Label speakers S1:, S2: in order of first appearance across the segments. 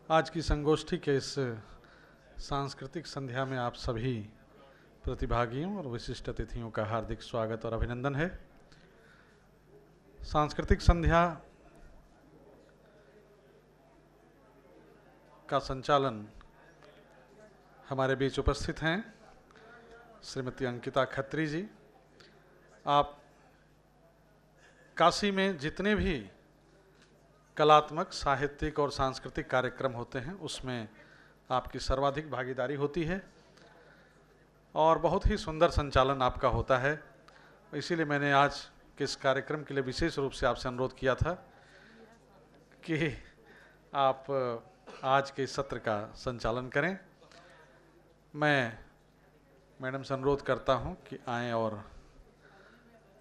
S1: आज की संगोष्ठी के इस सांस्कृतिक संध्या में आप सभी प्रतिभागियों और विशिष्ट अतिथियों का हार्दिक स्वागत और अभिनंदन है। सांस्कृतिक संध्या का संचालन हमारे बीच उपस्थित हैं श्रीमती अंकिता खत्री जी। आप काशी में जितने भी कलात्मक, साहित्यिक और सांस्कृतिक कार्यक्रम होते हैं उसमें आपकी सर्वाधिक भागीदारी होती है और बहुत ही सुंदर संचालन आपका होता है। इसीलिए मैंने आज के इस कार्यक्रम के लिए विशेष रूप से आपसे अनुरोध किया था कि आप आज के सत्र का संचालन करें। मैं मैडम से अनुरोध करता हूं कि आएं और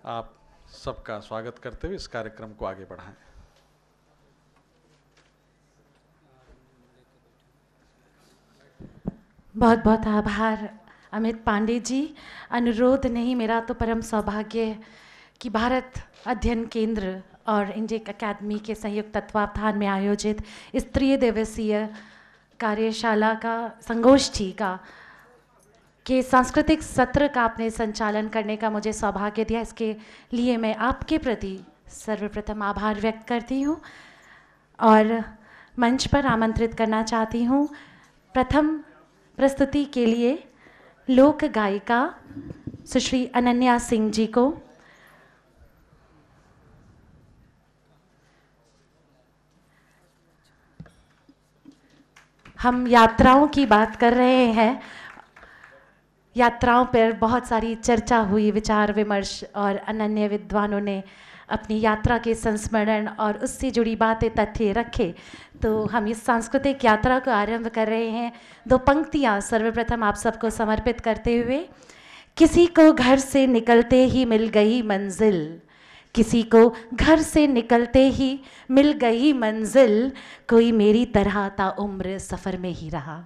S1: आप सबका स्वागत करते हुए इस कार्यक्रम को आगे बढ़ाएं।
S2: बहुत बहुत आभार अमित पांडे जी। अनुरोध नहीं, मेरा तो परम सौभाग्य है कि भारत अध्ययन केंद्र और इंडियन अकेडमी के संयुक्त तत्वावधान में आयोजित इस त्रिदिवसीय कार्यशाला का संगोष्ठी का के सांस्कृतिक सत्र का आपने संचालन करने का मुझे सौभाग्य दिया। इसके लिए मैं आपके प्रति सर्वप्रथम आभार व्यक्त करती हूँ और मंच पर आमंत्रित करना चाहती हूँ प्रथम प्रस्तुति के लिए लोक गायिका सुश्री अनन्या सिंह जी को। हम यात्राओं की बात कर रहे हैं। यात्राओं पर बहुत सारी चर्चा हुई, विचार विमर्श, और अनन्य विद्वानों ने अपनी यात्रा के संस्मरण और उससे जुड़ी बातें, तथ्य रखे। तो हम इस सांस्कृतिक यात्रा को आरंभ कर रहे हैं। दो पंक्तियाँ सर्वप्रथम आप सबको समर्पित करते हुए। किसी को घर से निकलते ही मिल गई मंजिल, किसी को घर से निकलते ही मिल गई मंजिल, कोई मेरी तरह ताउम्र सफ़र में ही रहा।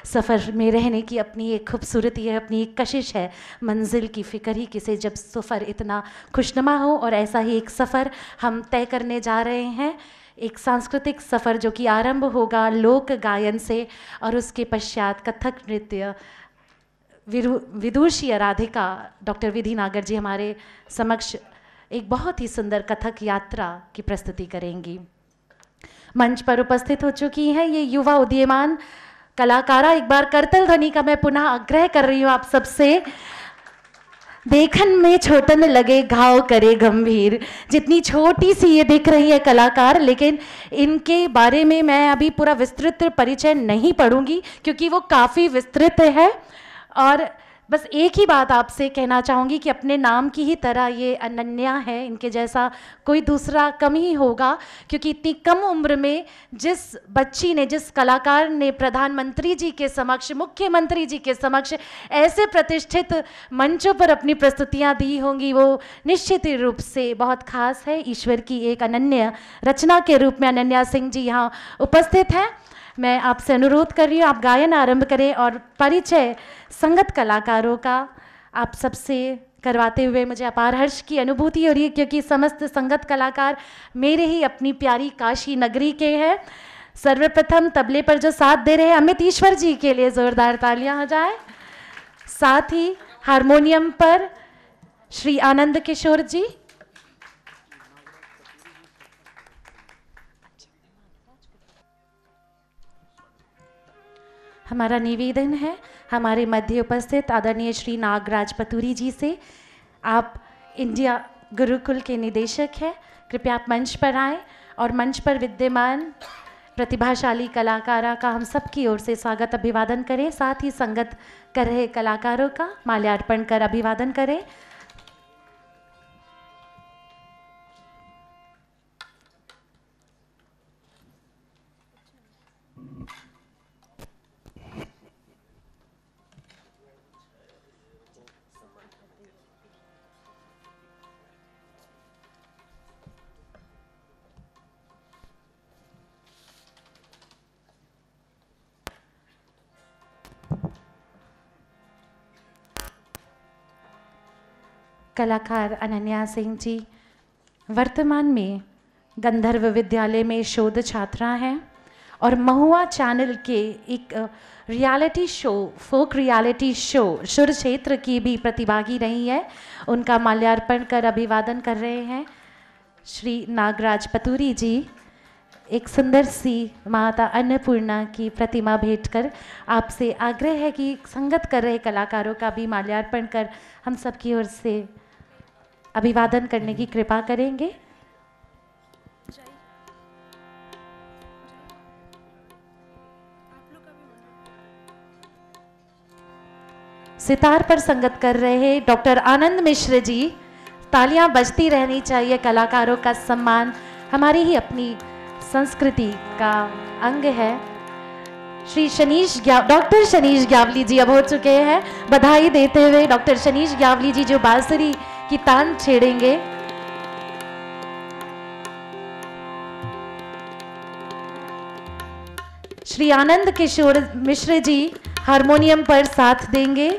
S2: सफ़र में रहने की अपनी एक खूबसूरती है, अपनी एक कशिश है। मंजिल की फ़िक्र ही किसे जब सफ़र इतना खुशनुमा हो, और ऐसा ही एक सफ़र हम तय करने जा रहे हैं। एक सांस्कृतिक सफ़र जो कि आरंभ होगा लोक गायन से और उसके पश्चात कथक नृत्य। विदुषी आराधिका डॉक्टर विधि नागर जी हमारे समक्ष एक बहुत ही सुंदर कथक यात्रा की प्रस्तुति करेंगी। मंच पर उपस्थित हो चुकी हैं ये युवा उदीयमान कलाकारा। एक बार करतल ध्वनि का मैं पुनः आग्रह कर रही हूँ आप सबसे। देखन में छोटन लगे घाव करे गंभीर। जितनी छोटी सी ये दिख रही है कलाकार, लेकिन इनके बारे में मैं अभी पूरा विस्तृत परिचय नहीं पढ़ूंगी क्योंकि वो काफ़ी विस्तृत है। और बस एक ही बात आपसे कहना चाहूँगी कि अपने नाम की ही तरह ये अनन्या है, इनके जैसा कोई दूसरा कम ही होगा। क्योंकि इतनी कम उम्र में जिस बच्ची ने, जिस कलाकार ने प्रधानमंत्री जी के समक्ष, मुख्यमंत्री जी के समक्ष ऐसे प्रतिष्ठित मंचों पर अपनी प्रस्तुतियाँ दी होंगी, वो निश्चित रूप से बहुत खास है। ईश्वर की एक अनन्य रचना के रूप में अनन्या सिंह जी यहाँ उपस्थित हैं। मैं आपसे अनुरोध कर रही हूँ आप गायन आरंभ करें और परिचय संगत कलाकारों का आप सबसे करवाते हुए मुझे अपार हर्ष की अनुभूति हो रही है, क्योंकि समस्त संगत कलाकार मेरे ही अपनी प्यारी काशी नगरी के हैं। सर्वप्रथम तबले पर जो साथ दे रहे हैं अमित ईश्वर जी के लिए जोरदार तालियां हो जाए। साथ ही हारमोनियम पर श्री आनंद किशोर जी, हमारा निवेदन है हमारे मध्य उपस्थित आदरणीय श्री नागराज पतूरी जी से। आप इंडिया गुरुकुल के निदेशक हैं, कृपया आप मंच पर आएँ और मंच पर विद्यमान प्रतिभाशाली कलाकारा का हम सब की ओर से स्वागत अभिवादन करें। साथ ही संगत कर रहे कलाकारों का माल्यार्पण कर अभिवादन करें। कलाकार अनन्या सिंह जी वर्तमान में गंधर्व विद्यालय में शोध छात्रा हैं और महुआ चैनल के एक रियलिटी शो, फोक रियलिटी शो सुर क्षेत्र की भी प्रतिभागी रही है। उनका माल्यार्पण कर अभिवादन कर रहे हैं श्री नागराज पतूरी जी। एक सुंदर सी माता अन्नपूर्णा की प्रतिमा भेंट कर आपसे आग्रह है कि संगत कर रहे कलाकारों का भी माल्यार्पण कर हम सबकी ओर से अभिवादन करने की कृपा करेंगे। सितार पर संगत कर रहे डॉक्टर आनंद मिश्र जी। तालियां बजती रहनी चाहिए। कलाकारों का सम्मान हमारी ही अपनी संस्कृति का अंग है। श्री डॉक्टर शनीश ग्यावली जी अब हो चुके हैं। बधाई देते हुए डॉक्टर शनीश ग्यावली जी जो बांसुरी की तान छेड़ेंगे। श्री आनंद किशोर मिश्र जी हारमोनियम पर साथ देंगे।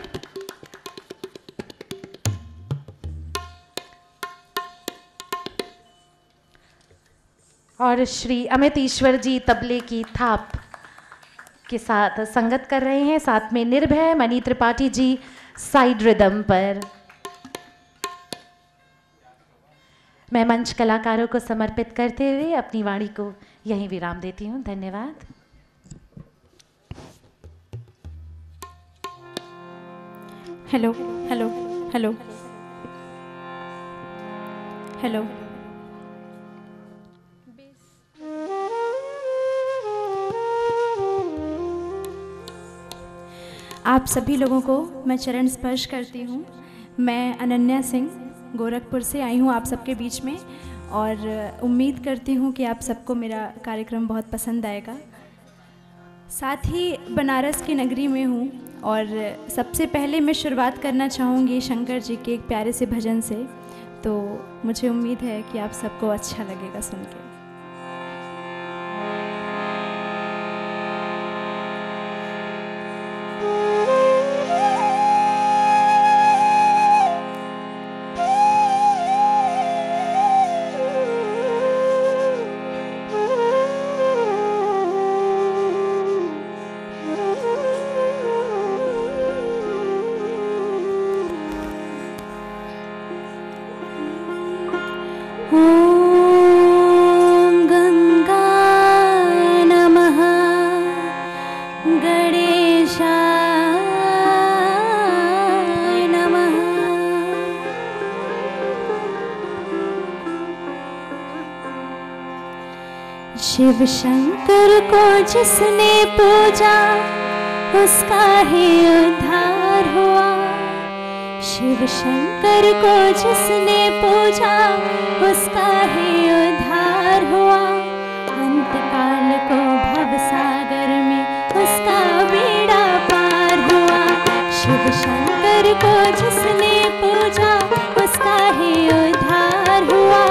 S2: और श्री अमित ईश्वर जी तबले की थाप के साथ संगत कर रहे हैं। साथ में निर्भय मणि त्रिपाठी जी साइड रिदम पर। मैं मंच कलाकारों को समर्पित करते हुए अपनी वाणी को यहीं विराम देती हूँ। धन्यवाद।
S3: Hello hello hello hello. आप सभी लोगों को मैं चरण स्पर्श करती हूँ। मैं अनन्या सिंह गोरखपुर से आई हूँ आप सबके बीच में, और उम्मीद करती हूँ कि आप सबको मेरा कार्यक्रम बहुत पसंद आएगा। साथ ही बनारस की नगरी में हूँ, और सबसे पहले मैं शुरुआत करना चाहूँगी शंकर जी के एक प्यारे से भजन से। तो मुझे उम्मीद है कि आप सबको अच्छा लगेगा सुन के। शिव शंकर को जिसने पूजा उसका ही उद्धार हुआ। शिव शंकर को जिसने पूजा उसका ही उद्धार हुआ। अंतकाल को भव सागर में उसका बेड़ा पार हुआ। शिव शंकर को जिसने पूजा उसका ही उद्धार हुआ।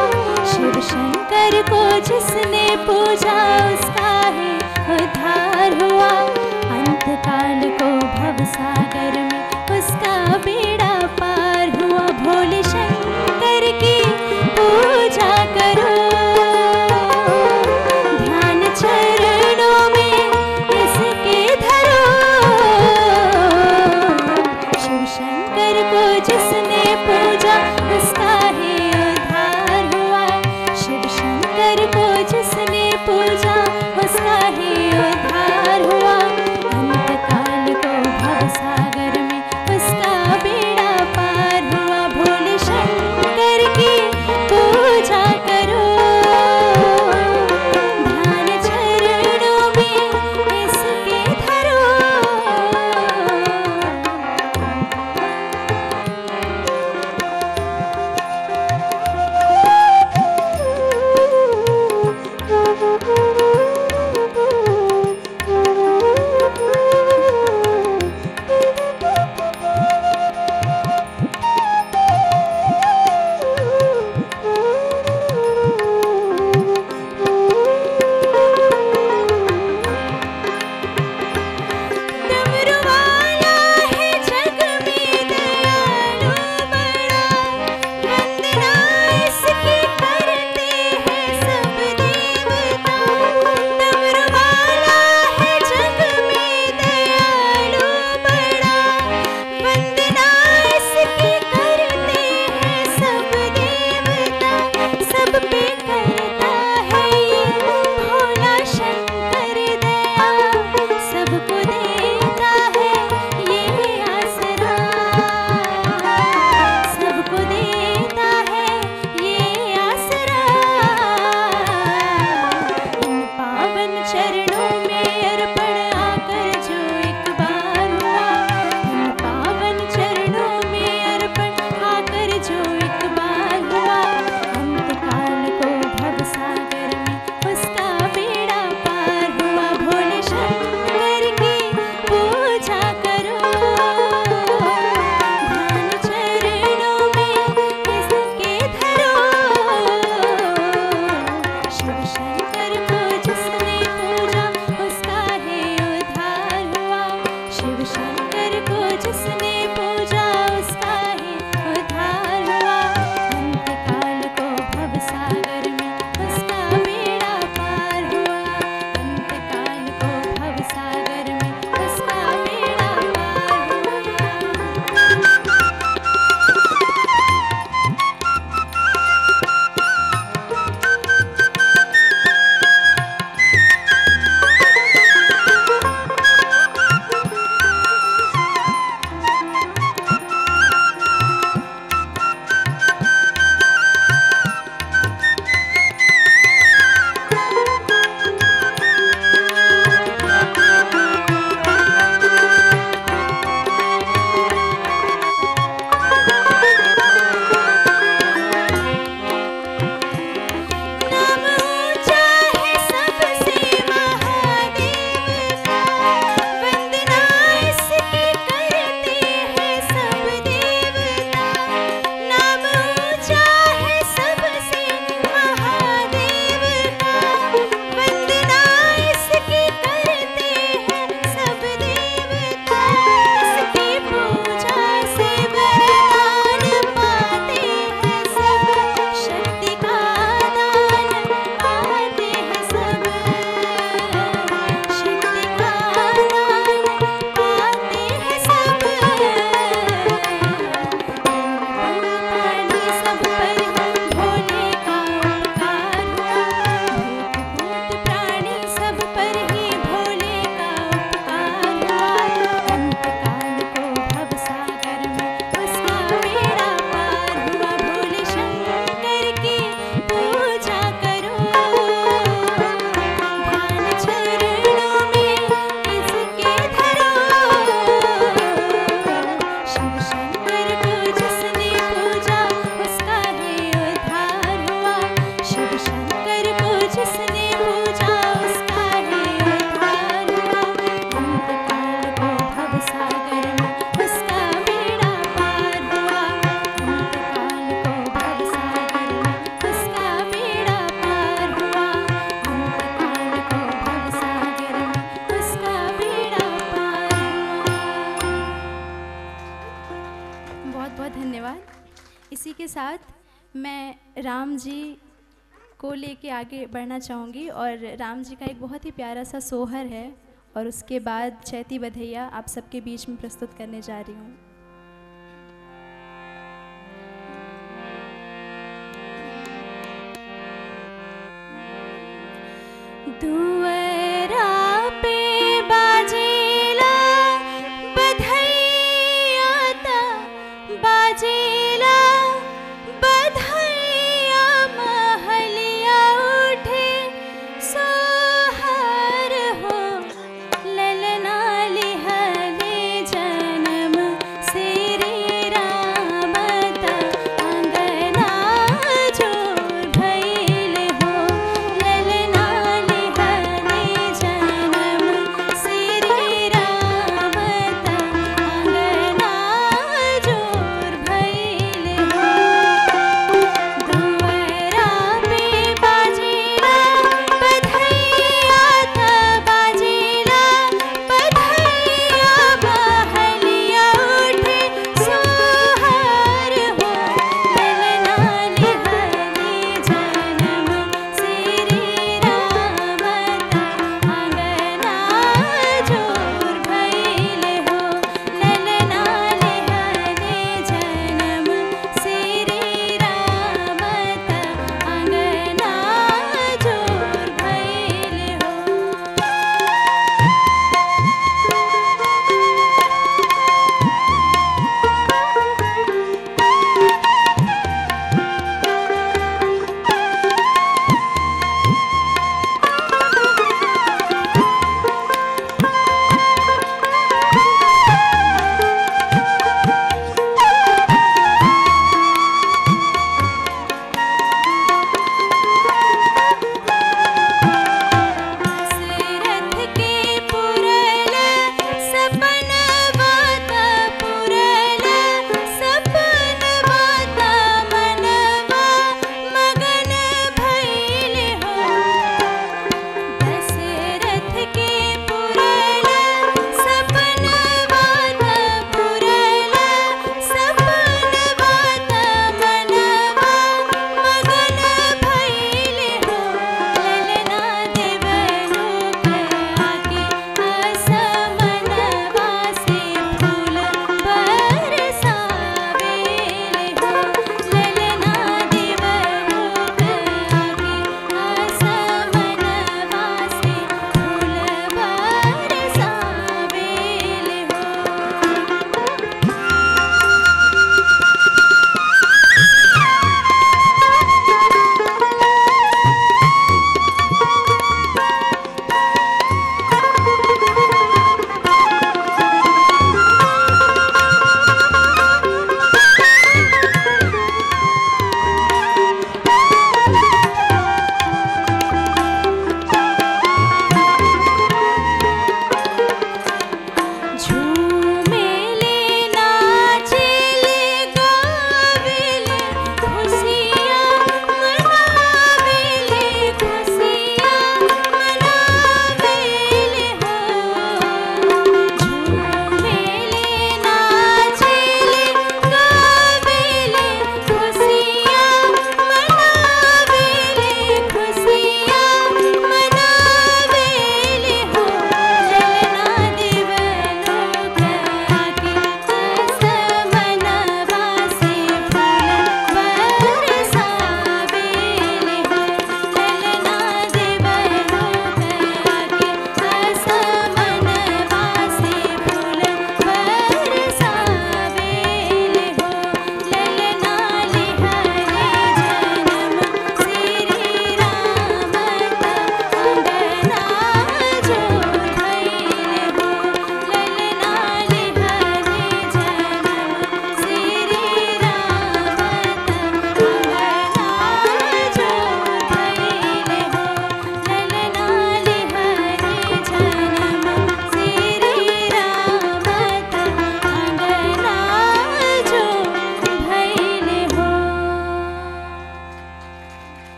S3: शिव शंकर को जिसने पूजा उसका ही उद्धार हुआ। अंतकाल को भव सागर में उसका बेड़ा पार हुआ। भोले शंकर की पूजा करो, ध्यान चरणों में इसके धरो। शिव शंकर को जिसने पूजा उसका ही उद्धार हुआ। शिव शंकर को जिसने पूजा उसका ही उद्धार हुआ। अंतकाल को भव सागर में उसका बेड़ा पार हुआ। भोले शंकर की पूजा करो, ध्यान चरणों में इसके धरो। इसी के साथ मैं राम जी को लेके आगे बढ़ना चाहूँगी और राम जी का एक बहुत ही प्यारा सा सोहर है और उसके बाद चैती बधैया आप सबके बीच में प्रस्तुत करने जा रही हूँ। दुअरा पे बाजेला बधैया ता बाजेला बधैया महलिया उठे सोहर हो ललना लिहले जन्म श्री राम ता अंगना जोर भइल हो ललना लिहले जन्म श्री राम ता अंगना जोर भइल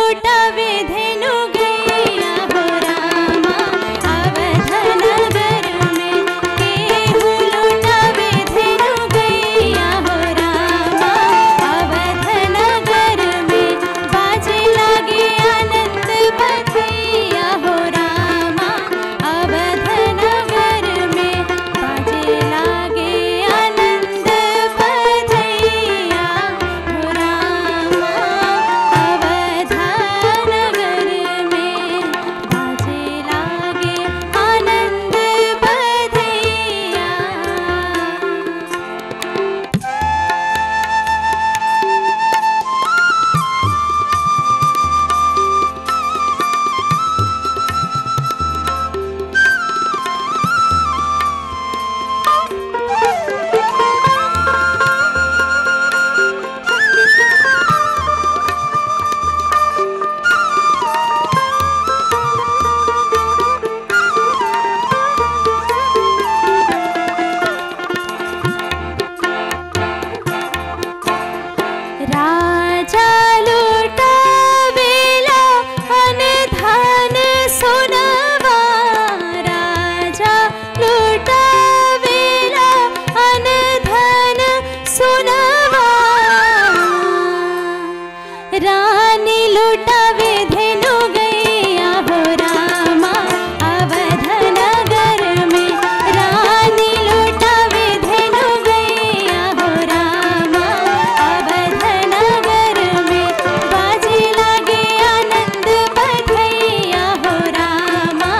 S3: लुटावे धेनु गैया हो रामा अवध नगर में। केहू लुटावे धेनु गैया हो रामा अवध नगर में। बाजे लागे आनंद बधैया हो रामा अवध नगर में। बाजे लागे आनंद बधैया हो रामा अवध नगर में। बाजे लागे आनंद बधैया। राजा लुटावेला अनधन सोनवा। राजा लुटावेला अनधन सोनवा। रानी लुटावे धेनु गैया हो रामा अवध नगर में। रानी लुटावे धेनु गैया हो रामा अवध नगर में। बाजे लागे आनंद बधैया हो रामा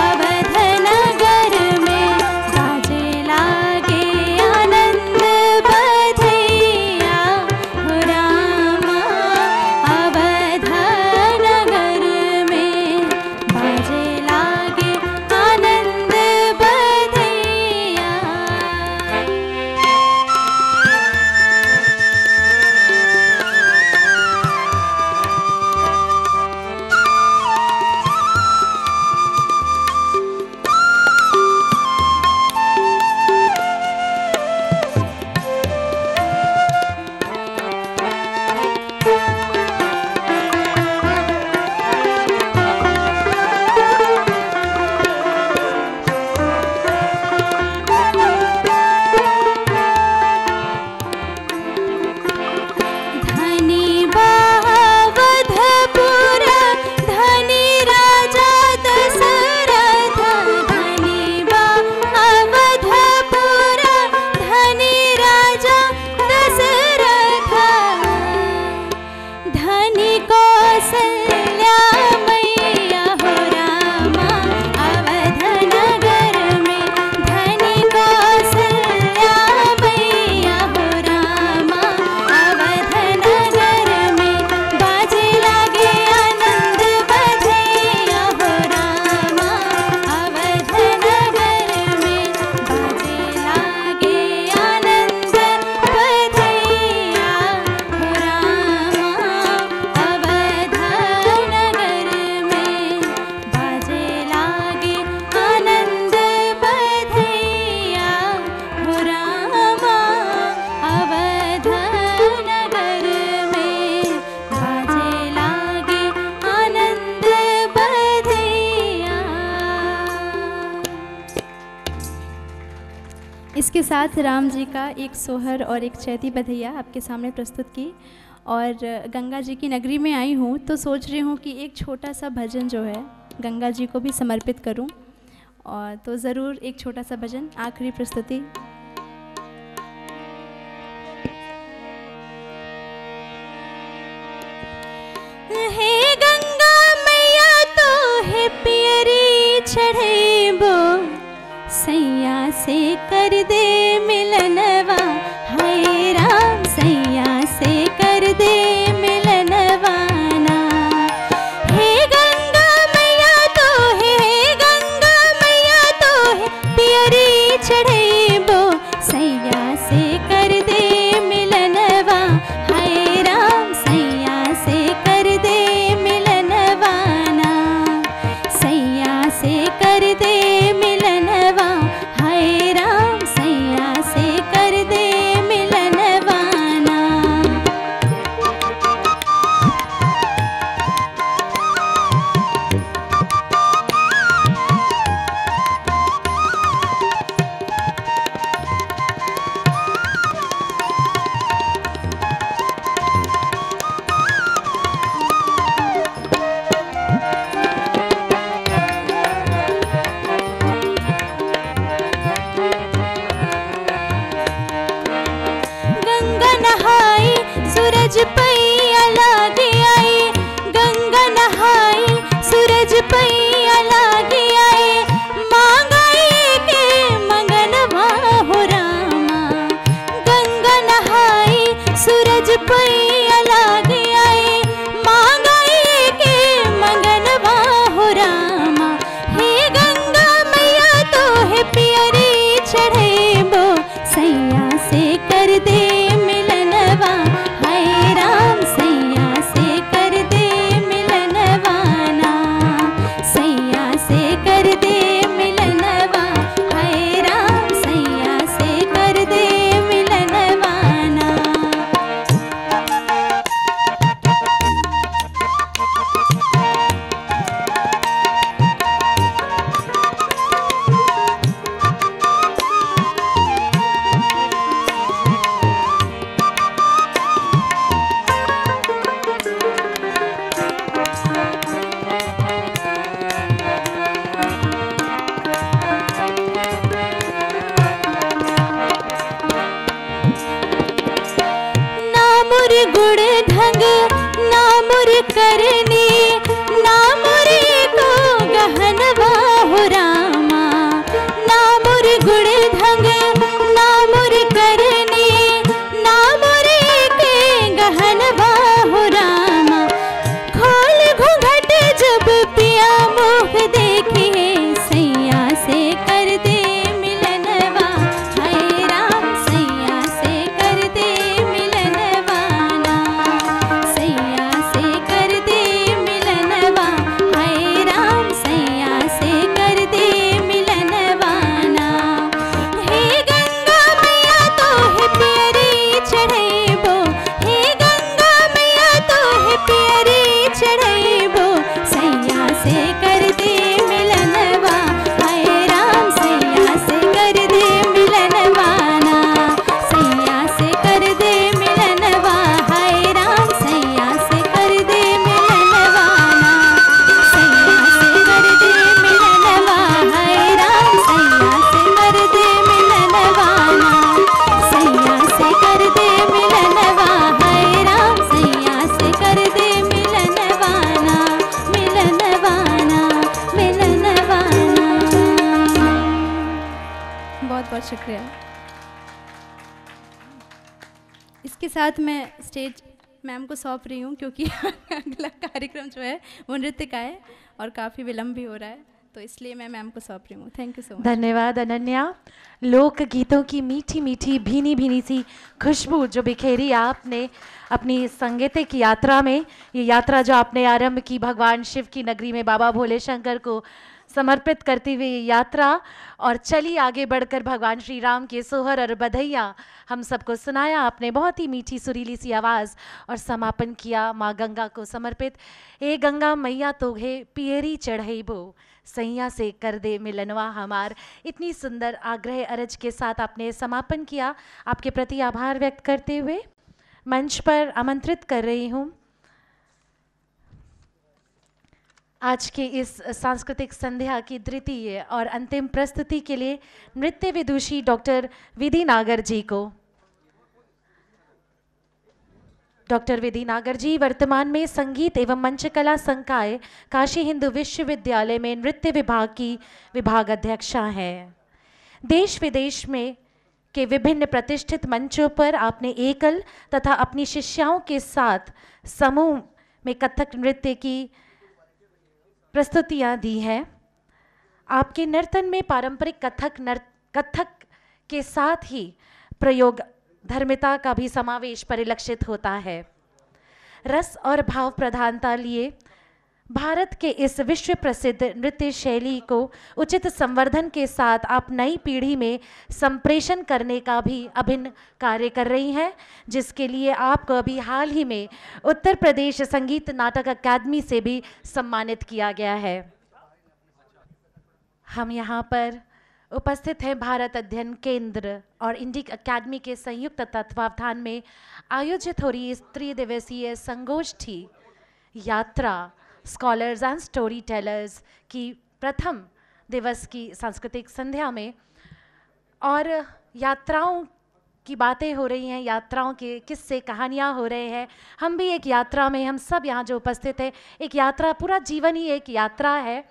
S3: अवध नगर में। बाजे लागे आनंद बधैया हो रामा अवध नगर में। बाजे लागे आनंद बधैया। धनी बावधपुर धनी राजा दशरथ। धनी बावधपुर धनी राजा दशरथ। धनी कौसल्या मैया हो रामा अवध नगर में। धनी कौसल्या मैया हो रामा अवध नगर में। बाजे लागे आनंद बधैया हो रामा अवध नगर में। बाजे लागे आनंद बधैया हो रामा अवध नगर में। बाजे लागे आनंद बधैया हो रामा अवध नगर में। बाजे लागे आनंद बधैया। इसके साथ राम जी का एक सोहर और एक चैती बधैया आपके सामने प्रस्तुत की। और गंगा जी की नगरी में आई हूँ तो सोच रही हूँ कि एक छोटा सा भजन जो है गंगा जी को भी समर्पित करूँ। और तो ज़रूर एक छोटा सा भजन आखिरी प्रस्तुति। हे गंगा मैया तो है पियरी चढ़ेबो सैया से कर दे मिलनवा। हाय राम सैया से कर दे मिलनवाना। हे गंगा मैया तो है गंगा मैया तो है पियरी चढ़ेबो सैया से कर दे मिलनवा। हाय राम सैया से कर दे मिलनवाना। सैया से कर दे मिलनवा। हाय राम सैया से कर सूरज पैया लागे आए, गंगा नहाई सूरज पैया लागे आए, मांगाई के मंगनवा हो रामा। गंगा नहाई सूरज पैया लागे आए, मांगाई के मंगनवा हो रामा। हे गंगा मैया तो है पियरी चढ़ेबो, सैया से कर दे मिलनवा। हाय राम सैया से कर दे मिलनवाना, सैया से कर दे मिलनवा। हाय राम सैया से कर दे मिलनवाना। ना मुर गुड़ ढंग ना मुर करनी, ना मुरे को गहनवा हो रामा। ना मुर गुड़ ढंग ना मुर करनी, ना मुरे के गहनवा हो रामा। खोल घूंघट जब पिया मुख देखे, सैया से कर दे मिलनवा। हाय राम सैया से कर दे मिलनवाना, सैया से कर दे मिलनवा। हाय राम सैया से कर दे मिलनवाना। हे गंगा मैया तो है पियरी चढ़ेबो, हे गंगा मैया तो है पियरी चढ़ेबो, सैया से कर दे मिलनवा। हाय राम सैया से कर दे मिलनवाना, सैया से कर दे मिलनवा। हाय राम सैया से कर दे मिलनवाना, सैया से कर दे मिलनवा। हाय राम सैया से कर दे मिलनवाना, सैया से कर दे मिलनवा। हाय राम सैया से कर दे मिलनवाना, मिलनवाना, मिलनवाना। बहुत बहुत शुक्रिया। इसके साथ मैं स्टेज मैम को सौंप रही हूँ, क्योंकि अगला कार्यक्रम जो है वो नृत्य का है और काफ़ी विलम्ब भी हो रहा है, तो इसलिए मैं मैम को सौंप रही हूँ। Thank you so much.
S2: धन्यवाद अनन्या। लोक गीतों की मीठी मीठी भीनी भीनी सी खुशबू जो बिखेरी आपने अपनी सांगीतिक यात्रा में, ये यात्रा जो आपने आरंभ की भगवान शिव की नगरी में बाबा भोले शंकर को समर्पित करती हुई यात्रा, और चली आगे बढ़कर भगवान श्री राम के सोहर और बधैया हम सबको सुनाया आपने बहुत ही मीठी सुरीली सी आवाज़, और समापन किया माँ गंगा को समर्पित। ए गंगा मैया तो है पियरी चढ़ेबो, सैया से कर दे मिलनवा हमार। इतनी सुंदर आग्रह अरज के साथ आपने समापन किया। आपके प्रति आभार व्यक्त करते हुए मंच पर आमंत्रित कर रही हूँ आज के इस सांस्कृतिक संध्या की द्वितीय और अंतिम प्रस्तुति के लिए नृत्य विदुषी डॉक्टर विधि नागर जी को। डॉक्टर विधि नागर जी वर्तमान में संगीत एवं मंचकला संकाय काशी हिंदू विश्वविद्यालय में नृत्य विभाग की विभागाध्यक्षा हैं। देश विदेश में के विभिन्न प्रतिष्ठित मंचों पर आपने एकल तथा अपनी शिष्याओं के साथ समूह में कथक नृत्य की प्रस्तुतियां दी हैं। आपके नर्तन में पारंपरिक कथक के साथ ही प्रयोग धर्मिता का भी समावेश परिलक्षित होता है। रस और भाव प्रधानता लिए भारत के इस विश्व प्रसिद्ध नृत्य शैली को उचित संवर्धन के साथ आप नई पीढ़ी में संप्रेषण करने का भी अभिन्न कार्य कर रही हैं, जिसके लिए आपको अभी हाल ही में उत्तर प्रदेश संगीत नाटक अकादमी से भी सम्मानित किया गया है। हम यहाँ पर उपस्थित हैं भारत अध्ययन केंद्र और इंडिक अकादमी के संयुक्त तत्वावधान में आयोजित हो रही इस त्रिदिवसीय संगोष्ठी यात्रा स्कॉलर्स एंड स्टोरी टेलर्स की प्रथम दिवस की सांस्कृतिक संध्या में। और यात्राओं की बातें हो रही हैं, यात्राओं के किस्से कहानियाँ हो रहे हैं। हम भी एक यात्रा में, हम सब यहाँ जो उपस्थित हैं, एक यात्रा, पूरा जीवन ही एक यात्रा है।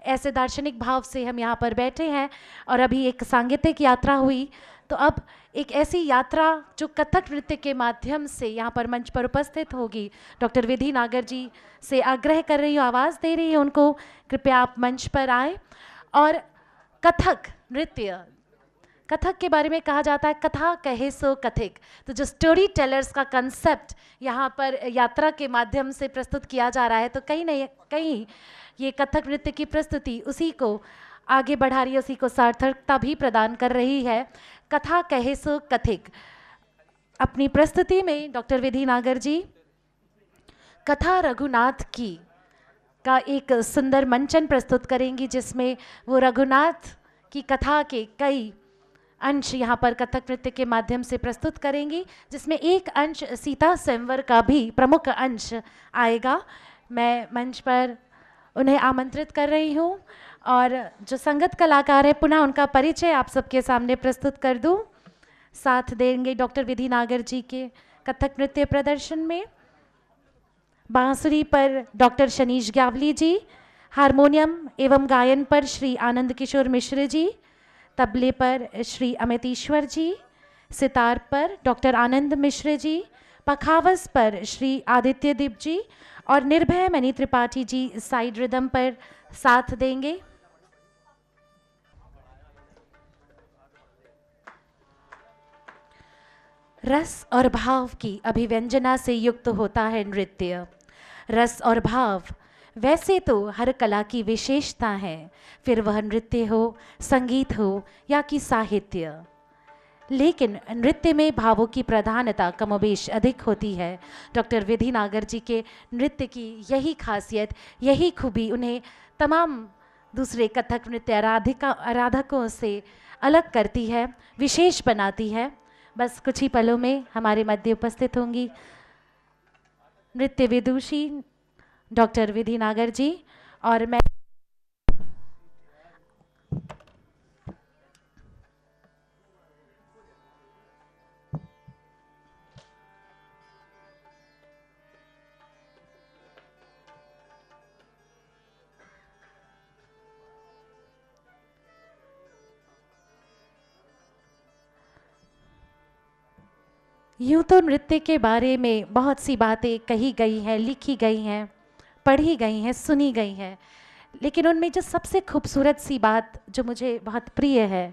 S2: ऐसे दार्शनिक भाव से हम यहाँ पर बैठे हैं और अभी एक सांगीतिक यात्रा हुई, तो अब एक ऐसी यात्रा जो कथक नृत्य के माध्यम से यहाँ पर मंच पर उपस्थित होगी। डॉक्टर विधि नागर जी से आग्रह कर रही हूँ, आवाज़ दे रही हूँ उनको, कृपया आप मंच पर आए। और कथक नृत्य, कथक के बारे में कहा जाता है कथा कहे सो कथिक, तो जो स्टोरी टेलर्स का कंसेप्ट यहाँ पर यात्रा के माध्यम से प्रस्तुत किया जा रहा है, तो कहीं नहीं कहीं ये कथक नृत्य की प्रस्तुति उसी को आगे बढ़ा रही है, उसी को सार्थकता भी प्रदान कर रही है। कथा कहे सो कथिक, अपनी प्रस्तुति में डॉक्टर विधि नागर जी कथा रघुनाथ की का एक सुंदर मंचन प्रस्तुत करेंगी, जिसमें वो रघुनाथ की कथा के कई अंश यहाँ पर कथक नृत्य के माध्यम से प्रस्तुत करेंगी, जिसमें एक अंश सीता स्वयंवर का भी प्रमुख अंश आएगा। मैं मंच पर उन्हें आमंत्रित कर रही हूँ और जो संगत कलाकार है, पुनः उनका परिचय आप सबके सामने प्रस्तुत कर दूँ। साथ देंगे डॉक्टर विधि नागर जी के कथक नृत्य प्रदर्शन में बांसुरी पर डॉक्टर शनीश ग्यावली जी, हारमोनियम एवं गायन पर श्री आनंद किशोर मिश्र जी, तबले पर श्री अमितेश्वर जी, सितार पर डॉक्टर आनंद मिश्र जी, पखावज पर श्री आदित्य दीप जी और निर्भय मणि त्रिपाठी जी साइड रिदम पर साथ देंगे। रस और भाव की अभिव्यंजना से युक्त होता है नृत्य। रस और भाव वैसे तो हर कला की विशेषता है, फिर वह नृत्य हो, संगीत हो या कि साहित्य, लेकिन नृत्य में भावों की प्रधानता कमोबेश अधिक होती है। डॉक्टर विधि नागर जी के नृत्य की यही खासियत, यही खूबी उन्हें तमाम दूसरे कथक नृत्य आराधकों से अलग करती है, विशेष बनाती है। बस कुछ ही पलों में हमारे मध्य उपस्थित होंगी नृत्य विदुषी डॉक्टर विधि नागर जी, और मैं यूँ तो नृत्य के बारे में बहुत सी बातें कही गई हैं, लिखी गई हैं, पढ़ी गई हैं, सुनी गई हैं, लेकिन उनमें जो सबसे खूबसूरत सी बात जो मुझे बहुत प्रिय है,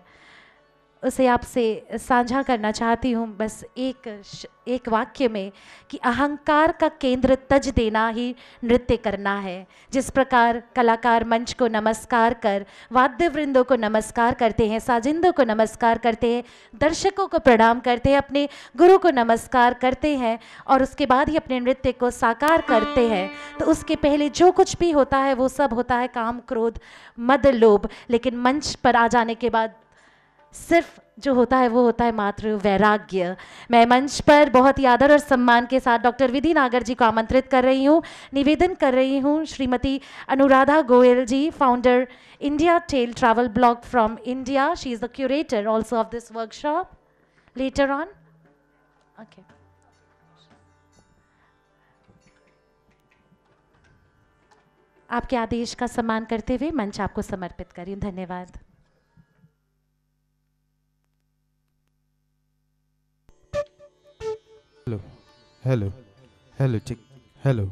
S2: उसे आपसे साझा करना चाहती हूँ बस एक वाक्य में, कि अहंकार का केंद्र तज देना ही नृत्य करना है। जिस प्रकार कलाकार मंच को नमस्कार कर, वाद्य वृंदों को नमस्कार करते हैं, साजिंदों को नमस्कार करते हैं, दर्शकों को प्रणाम करते हैं, अपने गुरु को नमस्कार करते हैं और उसके बाद ही अपने नृत्य को साकार करते हैं, तो उसके पहले जो कुछ भी होता है वो सब होता है काम, क्रोध, मद, लोभ, लेकिन मंच पर आ जाने के बाद सिर्फ जो होता है वो होता है मात्र वैराग्य। मैं मंच पर बहुत ही आदर और सम्मान के साथ डॉक्टर विधि नागर जी को आमंत्रित कर रही हूँ, निवेदन कर रही हूँ Shrimati Anuradha Goyal ji, founder India tale travel blog from India. She is the curator also of this workshop later on. Okay, आपके आदेश का सम्मान करते हुए मंच आपको समर्पित करी। धन्यवाद।
S4: हेलो हेलो हेलो चिक हेलो।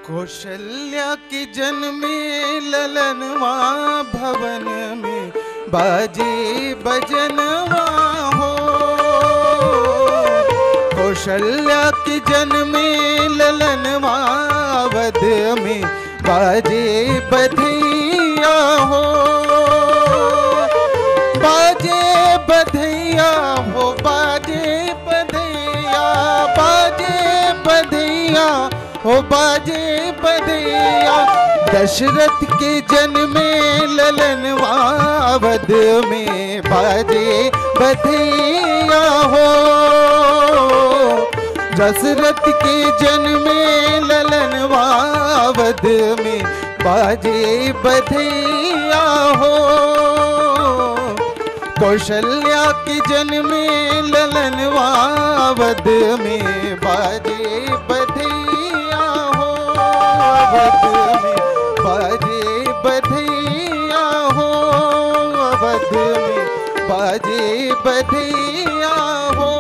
S4: कौशल्या की जन्मे ललनवा भवन में बाजे बजनवा हो। कौशल्या की जन्मे ललनवा वध में बाजे बधैया हो। बाजे बधैया हो, बाजे बधैया, बाजे बधैया हो, बाजे बधैया। दशरथ के जन्मे ललनवा वध में बाजे बधैया हो। दशरथ के जन्मे ललनवा वध में बाजे बधैया हो। कौशल्या के जन्मे ललनवा वध में बाजे बधैया हो। वध में बाजे बधैया हो, वध में बाजे बधैया हो।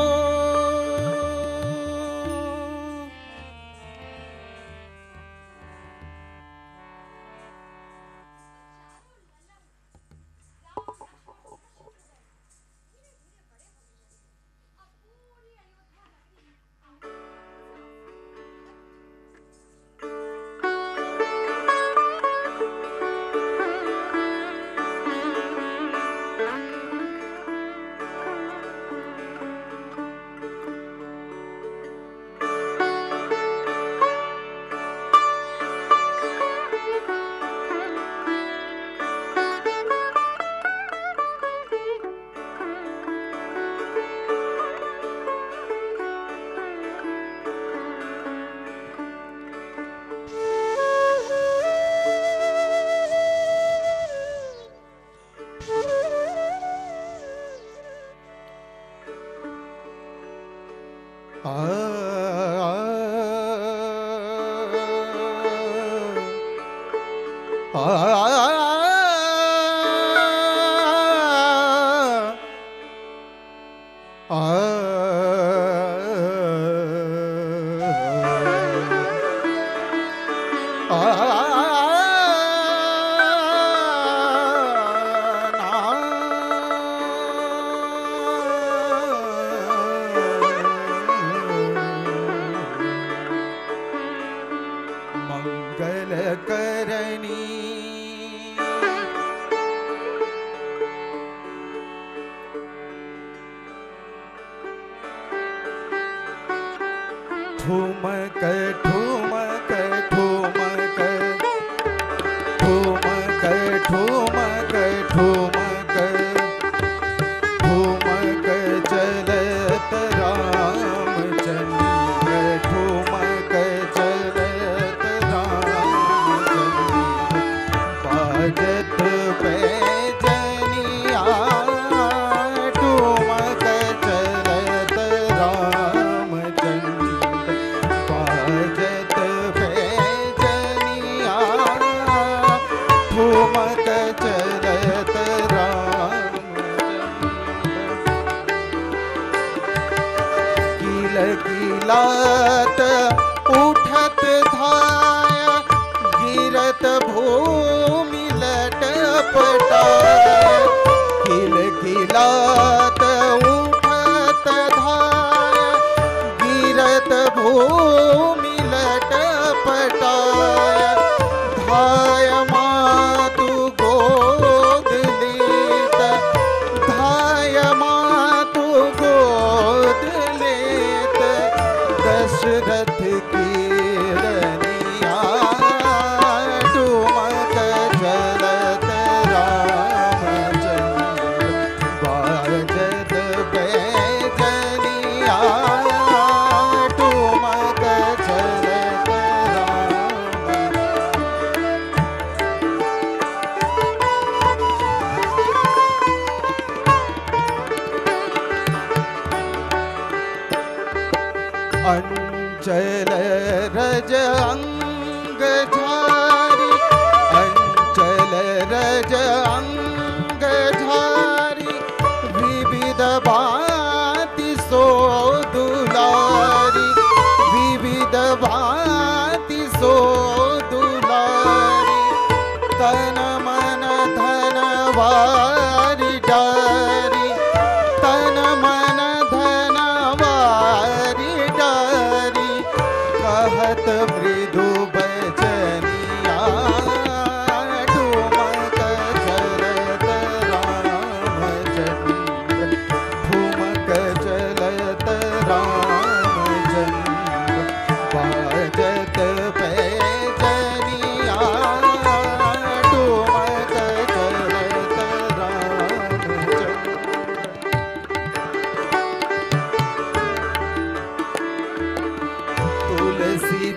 S4: ठुमक ठुमक ठुमक ठुमक ठुमक ठुमक ठुमक चलत रामचंद्र ठुमक चलत रामचंद्र बाजत बैजनिया ठुमक चलत रामचंद्र बाजत बैजनिया ठुमक चलत रामचंद्र किल किलात उठत धाय गिरत भूमि लटपटाय किल किलात उठत धाय गिरत भूमि लटपटाय धाय मातु गोद लेत धाय मातु गोद लेत दशरथ की रनिया ठुमक चलत रामचंद्र बाजत बैजनिया ठुमक चलत अंचल रज अंग झारी अंचल रज अंग झारी विविध भांति सो दुलारी विविध भांति सो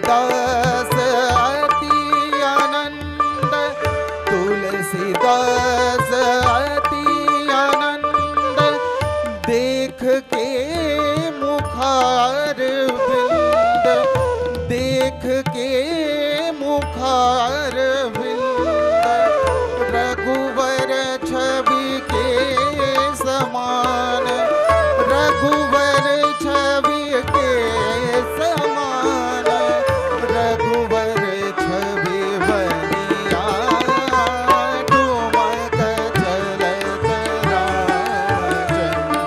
S4: तुलसीदास अति आनंद, तुलसीदास अति आनंद, देख के मुखार बिंद, देख के मुखार बिंद, रघुवर छवि के समान, रघुवर छवि के समान, रघुवर छवि बनिया ठुमक चलत रामचंद्र,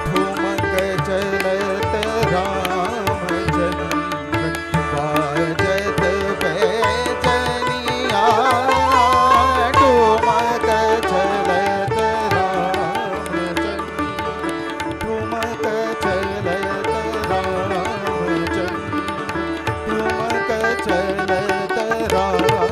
S4: ठुमक चलत रामचंद्र, बाजत पैजनिया ठुमक चलत रामचंद्र, ठुमक चलत रामचंद्र, ठुमक चलत रामचंद्र।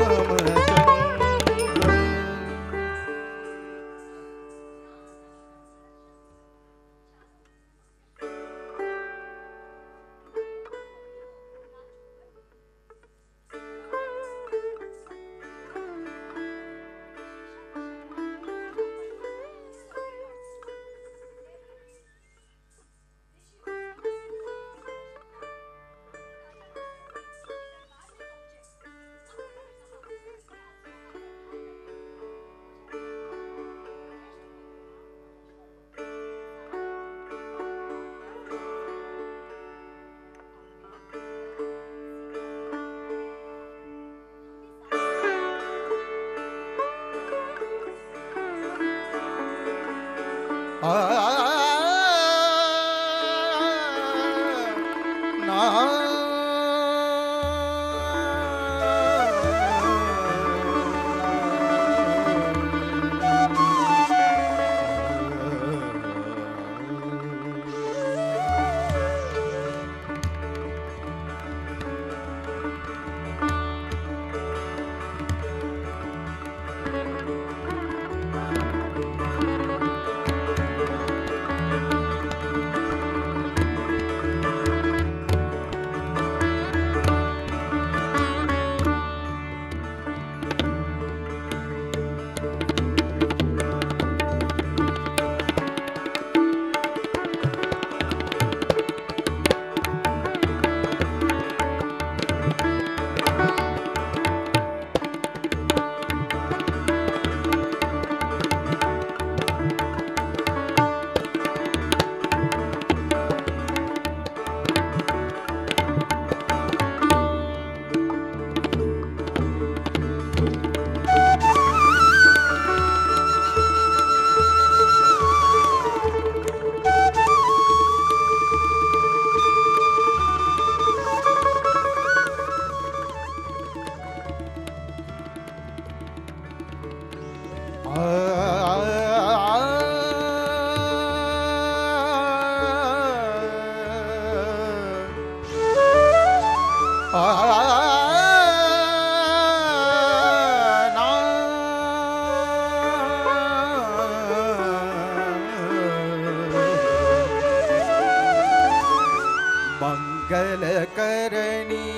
S4: मंगल करणी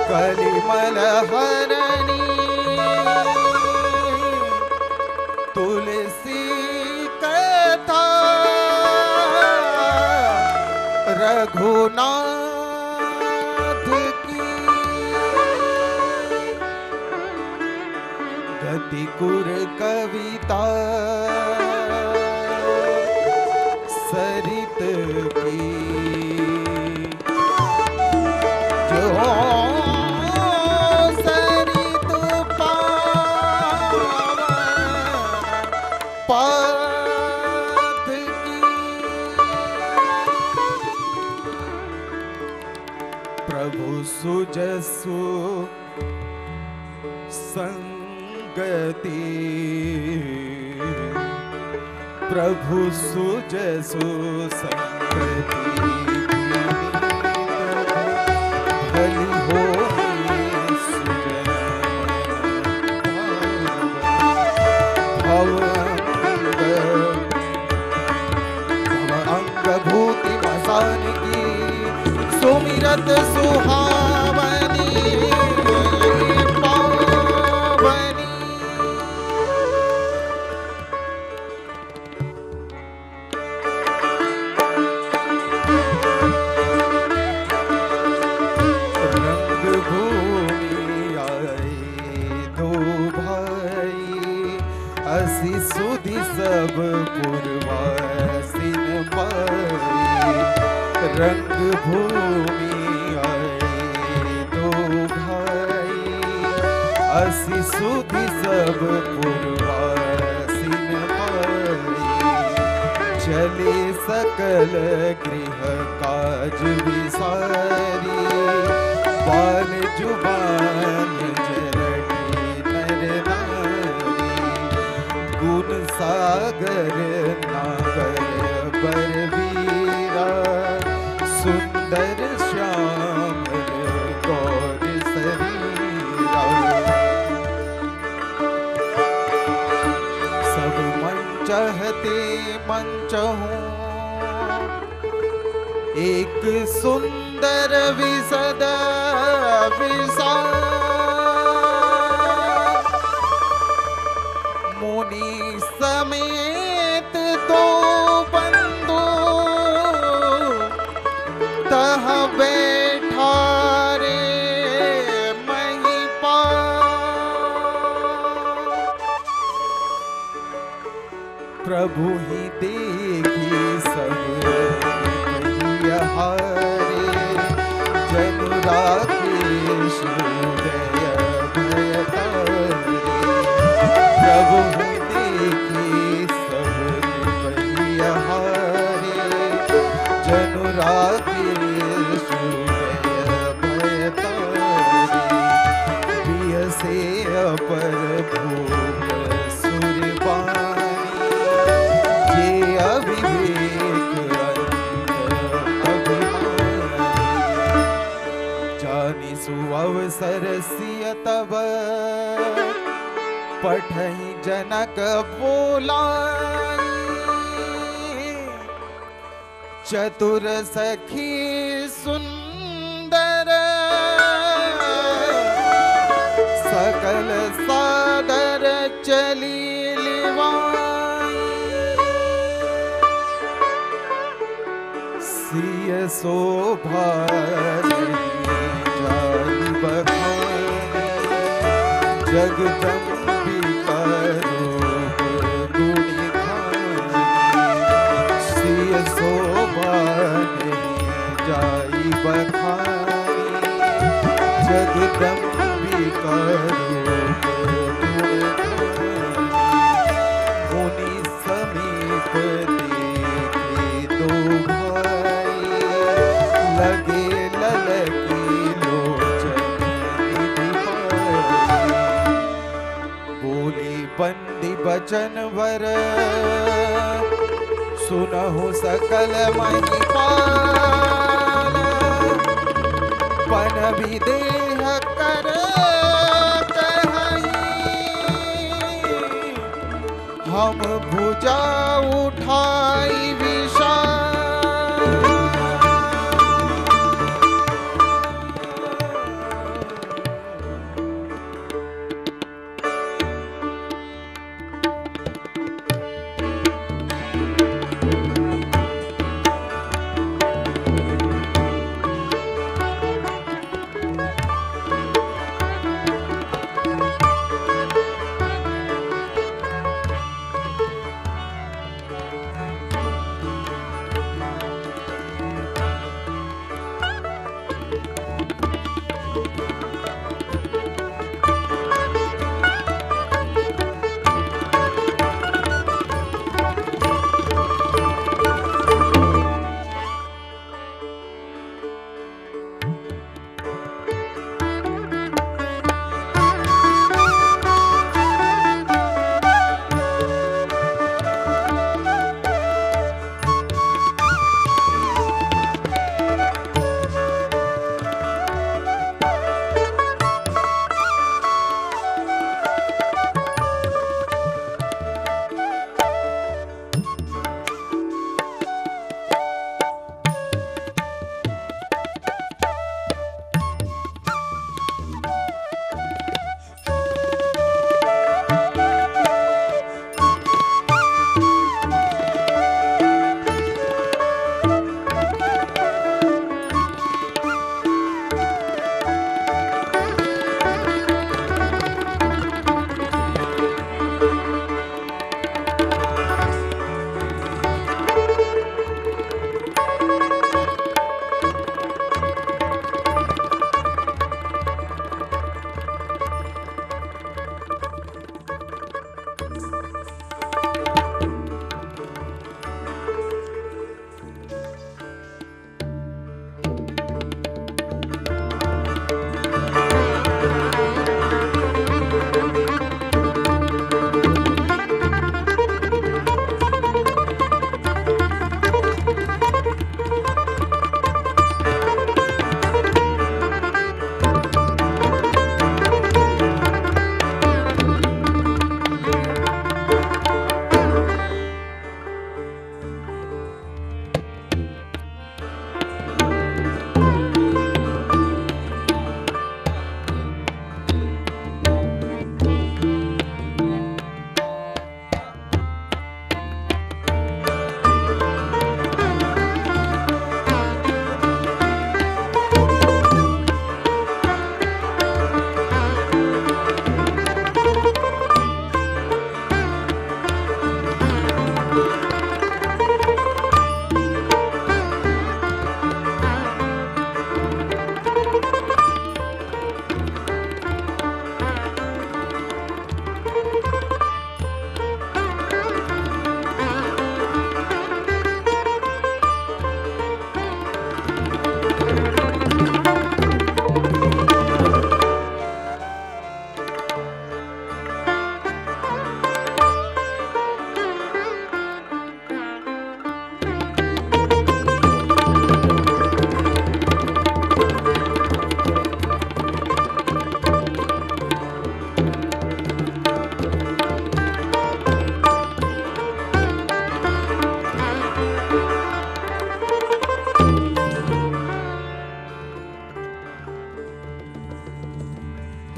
S4: कलिमल हरणी तुलसी कथा रघुनाथ की गतिकुर कविता सरित की जो सरित पाथ की प्रभु सुजसु संगति प्रभु सुजसु संगति भली हो सुजन भव अंग भूति मसान की सुमिरत सुहावनी पावनी। रंग भूमि आए दो भाई, असी सुधि सब पूर्वासिन पाई। रंग भूमि आए दो भाई, असी सुधि सब पूर्वासिन पाई। चले सकल गृह काज विसारी, बाल जुबान जरटी नर नारी। गुण सागर नागर बरवीरा, सुंदर श्याम गौर शरीरा। सब मन चाहते मंच हूँ, एक सुंदर विसद विशाल। मुनि समेत दो बंधु, तह बैठा रे महिपाल। प्रभु ही देखी सब हारे, जनु राकेश हृदय भयतारे। प्रभु ही देखी सब हारे, जनु राकेश हृदय भयतारे। प्रिय से अपर भोग सुरबानी, जे अविवेक जानी सुअवसर सिय तब, पठहि जनक बोलाई। चतुर सखी सुंदर, सकल सादर चली लिवाई। सिय शोभा जगदम्बिका रूप गुणी खानी। सिय शोभा नहीं जाई बखानी, जगदम्बिका रूप गुणी खानी। मुनि समीप देखे दो भाई, लगे ललकी बंदी बचन वर, सुनहु सकल महिपाल। पन विदेह कर कहीं, हम भुजा उठाई विशाल।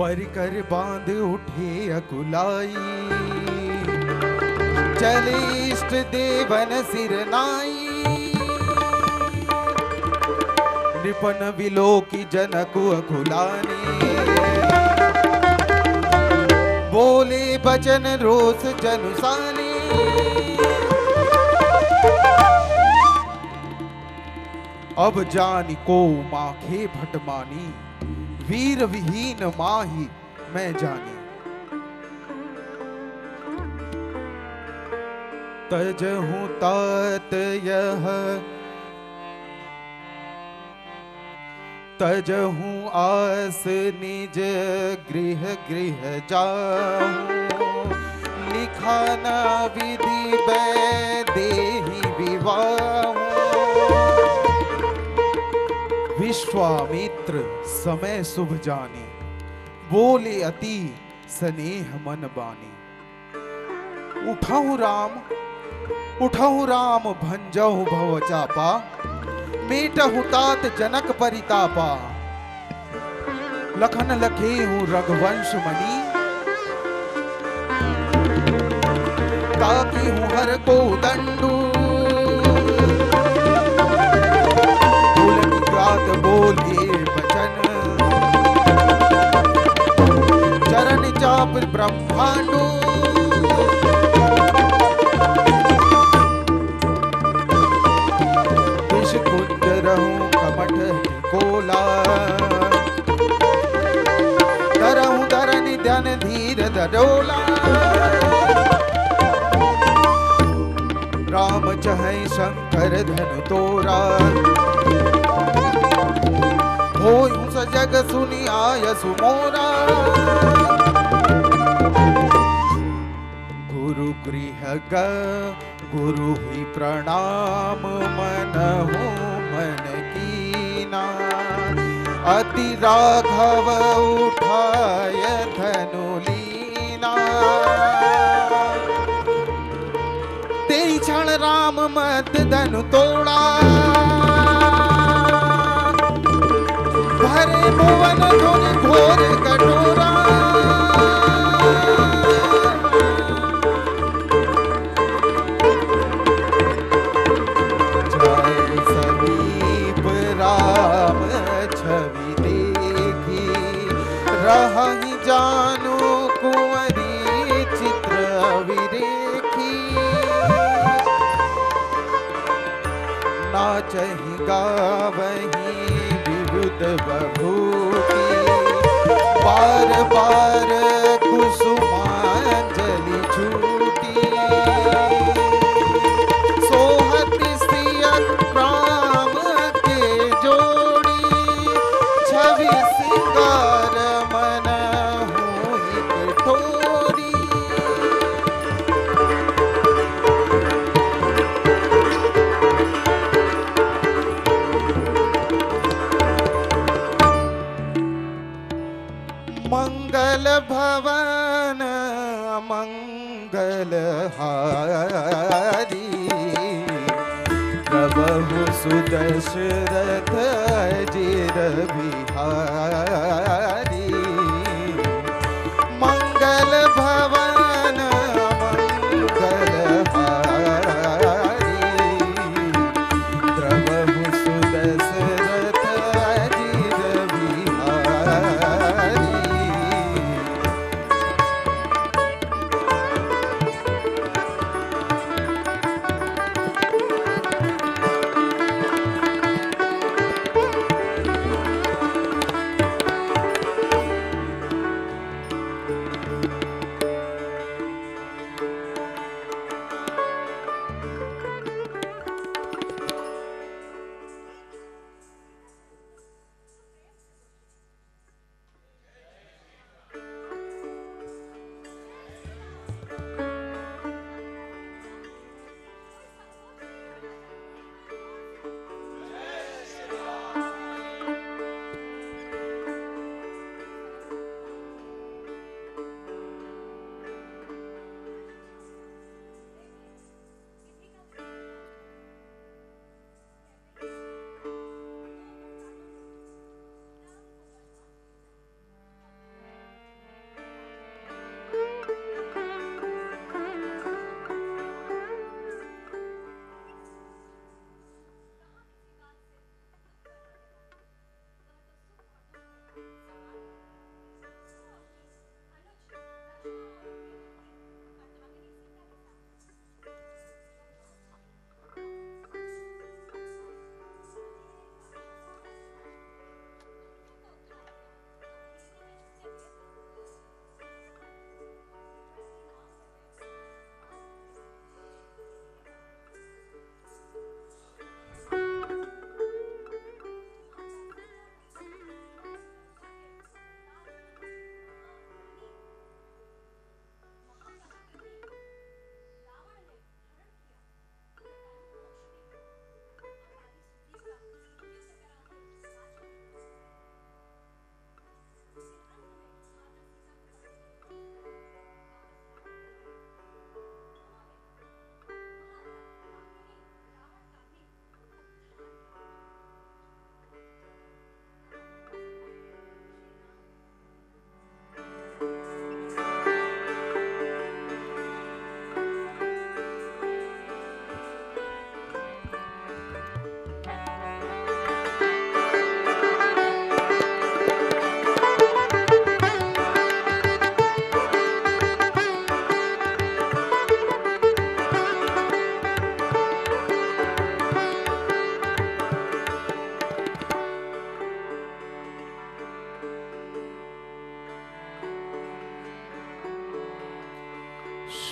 S4: परिकर बांध उठे अकुलाई, चले इष्ट देवन सिरनाई। निपन विलोकी जनक अकुलानी, बोले बचन रोष जनुसानी। अब जानी को माखे भटमानी, वीर विहीन माही मैं जानी। तजहूं तात यह, तजहूं आस निज गृह गृह जाऊं। लिखा न विधि देहि विवाह। विश्वामित्र समय शुभ जानी, बोले अति स्नेह मन बानी। उठहु राम भंजहु भव चापा, मेटहु तात जनक परितापा। लखन लखेहु रघुवंश मणि, ताकि हूँ हर को दंडू। बोले बचन, चरण चाप ब्रह्मांडू। विष कुंज रहूं कमठ कोला, धरहूं धरनि ध्यान धीर धरोला। राम चहै शंकर धनु तोरा, होयूं सजग सुनि आयसु मोरा। गुरु गृह गुरु ही प्रणाम, मनहु मन कीना। अति राघव उठाय धनु लीना, तेई क्षण राम मत धनु तोड़ा। भरे भुवन धुनि घोर कटोरा, जाय समीप राम छवि देखी। रहहि जानु कुंवरी चित्र विरेखी। नाचहि गावहि बभूति, बार बार कुसुमांजलि छूटी। सोहति सिय राम के जोड़ी, छवि सिंगार मन हुई कठोरी। मंगल भवन मंगल हारी, प्रभु सुदशरथ अजिर बिहारी। मंगल भवन मंगल हारी, प्रभु सुदशरथ अजिर बिहारी।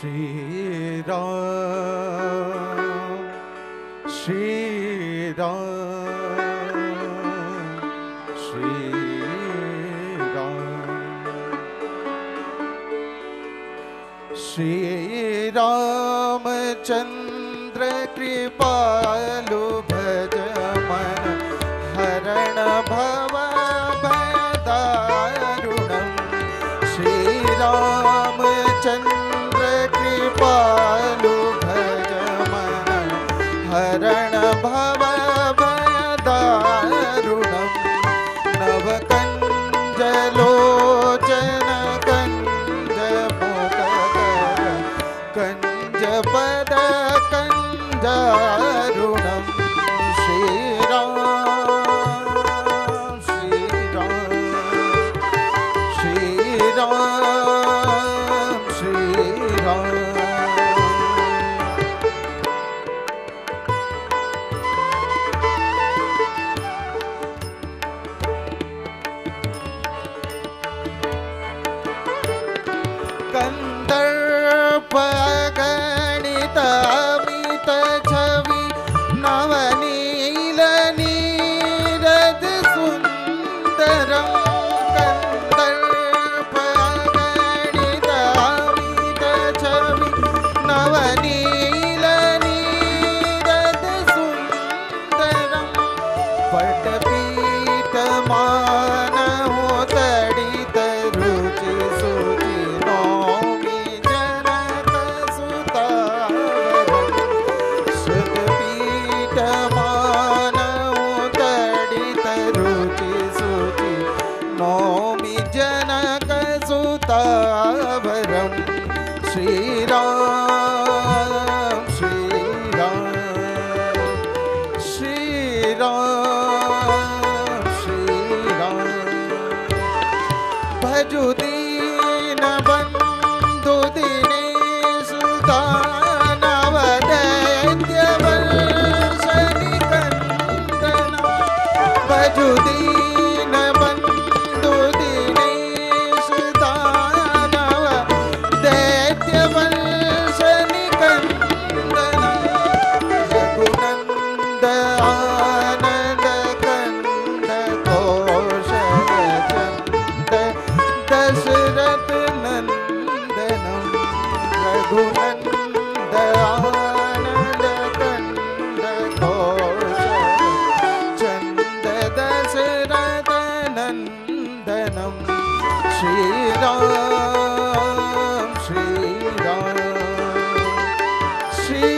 S4: श्री राम श्री राम श्री राम श्री रामचंद्र कृपालु भज मन हरण भव भय दारुणम् श्री रामचंद्र कृपालु भज मन हरण भव भय दारुणम् नव कंज लोचन कंज मुखकर कंज पद कंजारुणम् श्री राम श्री राम श्री राम श्री राम कंदर्प गणित अमित छवि नवनील नीरद सुंदरम कंदर्प गणित अमित छवि नवनील नीरद सुंदरम पटपीठ मानव तडित रुचि सुचि नौमि जनक सुतावरम् सुतपीठ मानव तडित रुचि सुचि नौमि जनक सुतावरम् श्री राम श्री राम श्री राम श्री राम भजु दीन बंधु दिनेश दानव दैत्य वर्षनि कंदन भजु दीन बंधु दिनेश दानव दैत्य वर्षनि कंदन रघुनंद आनंद कंद कौशल चंद दशरथ नंदनम रघुनंद आनंद कंद कौशल चंद दशरथ नंदनम श्री राम श्री राम श्री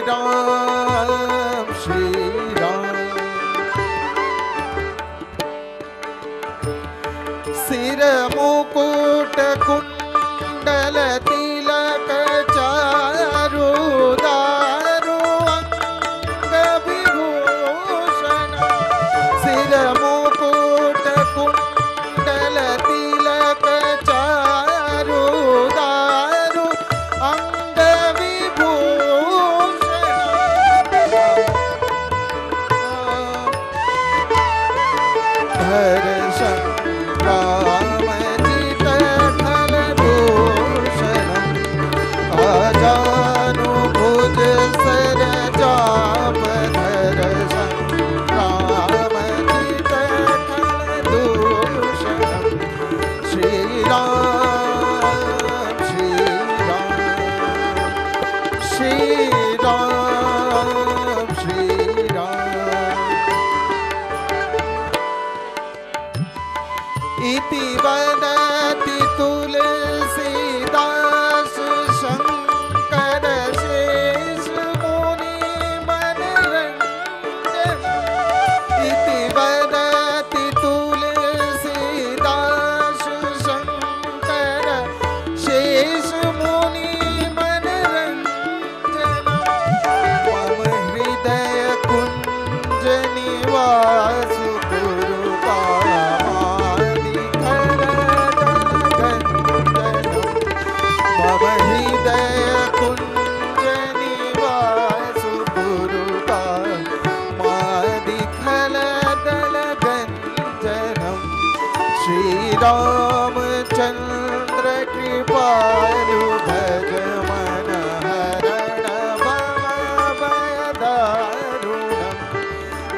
S4: राम श्री राम सिर मुकुट कुंडल तिलक चारु दारु अंग विभूषण सिर मुकुट कुंडल तिलक चारु दारु अंग विभूषण हर रामजित खल भूषणम् आजानुभुज सर चाप धर रामजित खल दूषणम् श्री राम श्री राम श्री राम श्री राम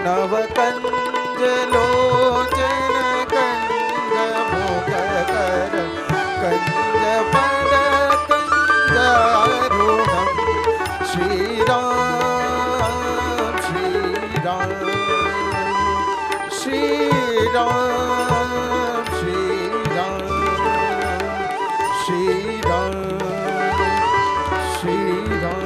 S4: नवकंज लोचन कंज मुख कर कंज पद कंज अरुणम श्री राम श्री राम श्री राम श्री राम श्री राम श्री राम।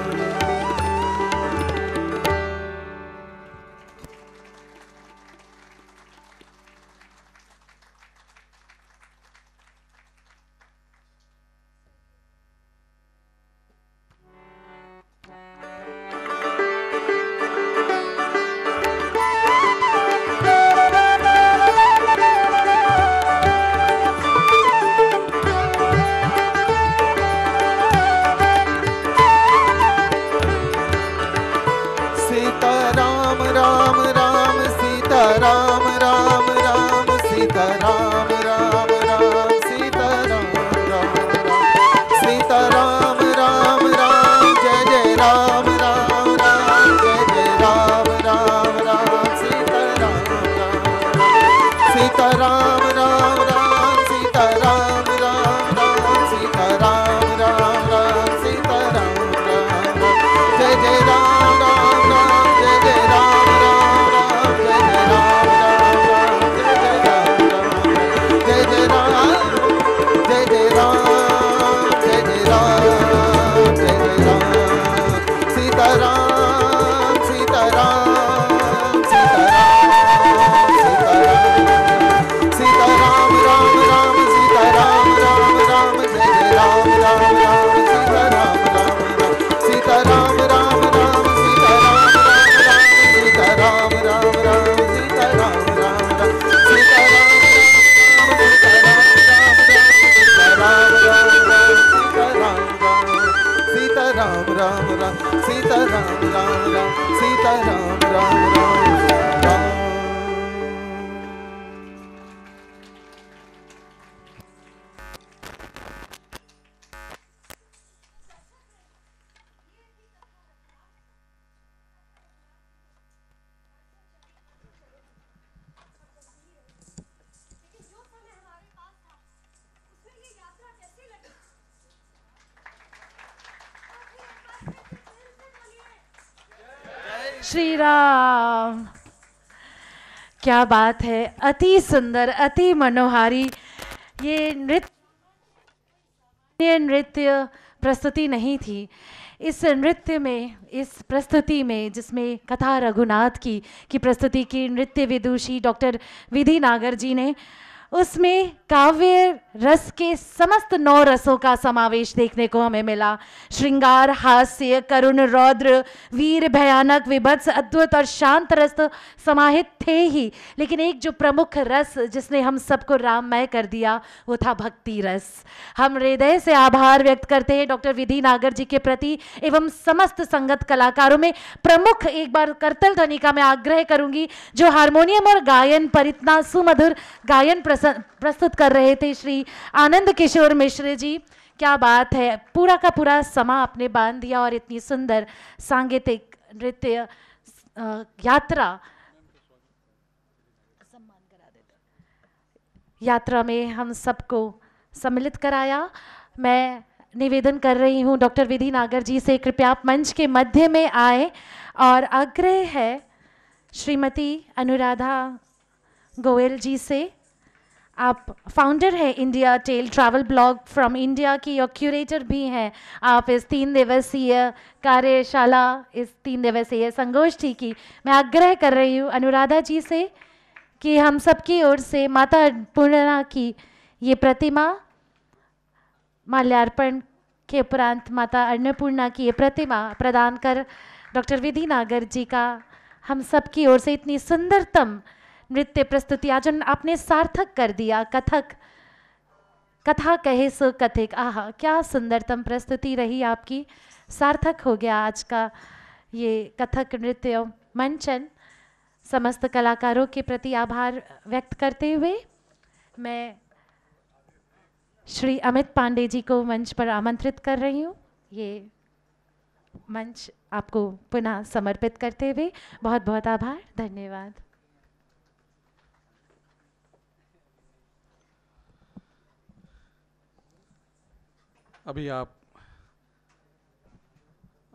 S2: श्री राम, क्या बात है, अति सुंदर, अति मनोहारी। ये नृत्य प्रस्तुति नहीं थी। इस नृत्य में, इस प्रस्तुति में, जिसमें कथा रघुनाथ की प्रस्तुति की नृत्य विदुषी डॉक्टर विधि नागर जी ने, उसमें काव्य रस के समस्त 9 रसों का समावेश देखने को हमें मिला। श्रृंगार, हास्य, करुण, रौद्र, वीर, भयानक, विभत्स, अद्भुत और शांत रस तो समाहित थे ही, लेकिन एक जो प्रमुख रस जिसने हम सबको राममय कर दिया वो था भक्ति रस। हम हृदय से आभार व्यक्त करते हैं डॉक्टर विधि नागर जी के प्रति एवं समस्त संगत कलाकारों में। प्रमुख एक बार करतल ध्वनि का मैं आग्रह करूंगी, जो हारमोनियम और गायन पर इतना सुमधुर गायन प्रस्तुत कर रहे थे, श्री आनंद किशोर मिश्र जी। क्या बात है, पूरा का पूरा समा आपने बांध दिया और इतनी सुंदर सांगीतिक नृत्य यात्रा में हम सबको सम्मिलित कराया। मैं निवेदन कर रही हूँ डॉक्टर विधि नागर जी से, कृपया आप मंच के मध्य में आए और आग्रह है श्रीमती अनुराधा गोयल जी से, आप फाउंडर हैं India tale travel blog from India की और क्यूरेटर भी हैं आप इस 3 दिवसीय कार्यशाला, इस 3 दिवसीय संगोष्ठी की। मैं आग्रह कर रही हूँ अनुराधा जी से कि हम सबकी ओर से माता अन्नपूर्णा की ये प्रतिमा माल्यार्पण के उपरांत माता अन्नपूर्णा की ये प्रतिमा प्रदान कर डॉक्टर विधि नागर जी का हम सबकी ओर से इतनी सुंदरतम नृत्य प्रस्तुति आज आपने सार्थक कर दिया। कथक, कथा कहे सो कथिक, आहा क्या सुंदरतम प्रस्तुति रही आपकी, सार्थक हो गया आज का ये कथक नृत्य मंचन। समस्त कलाकारों के प्रति आभार व्यक्त करते हुए मैं श्री अमित पांडे जी को मंच पर आमंत्रित कर रही हूँ। ये मंच आपको पुनः समर्पित करते हुए बहुत बहुत आभार, धन्यवाद।
S1: अभी आप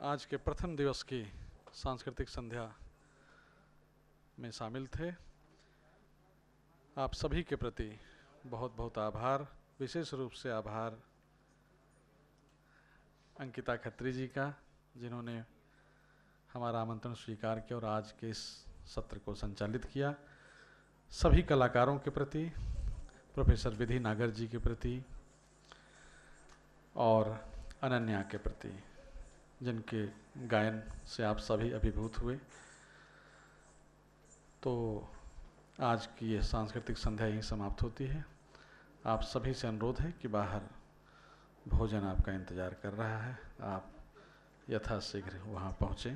S1: आज के प्रथम दिवस की सांस्कृतिक संध्या में शामिल थे। आप सभी के प्रति बहुत बहुत आभार, विशेष रूप से आभार अंकिता खत्री जी का, जिन्होंने हमारा आमंत्रण स्वीकार किया और आज के इस सत्र को संचालित किया। सभी कलाकारों के प्रति, प्रोफेसर विधि नागर जी के प्रति और अनन्या के प्रति, जिनके गायन से आप सभी अभिभूत हुए। तो आज की ये सांस्कृतिक संध्या यहीं समाप्त होती है। आप सभी से अनुरोध है कि बाहर भोजन आपका इंतज़ार कर रहा है, आप यथाशीघ्र वहाँ पहुँचें।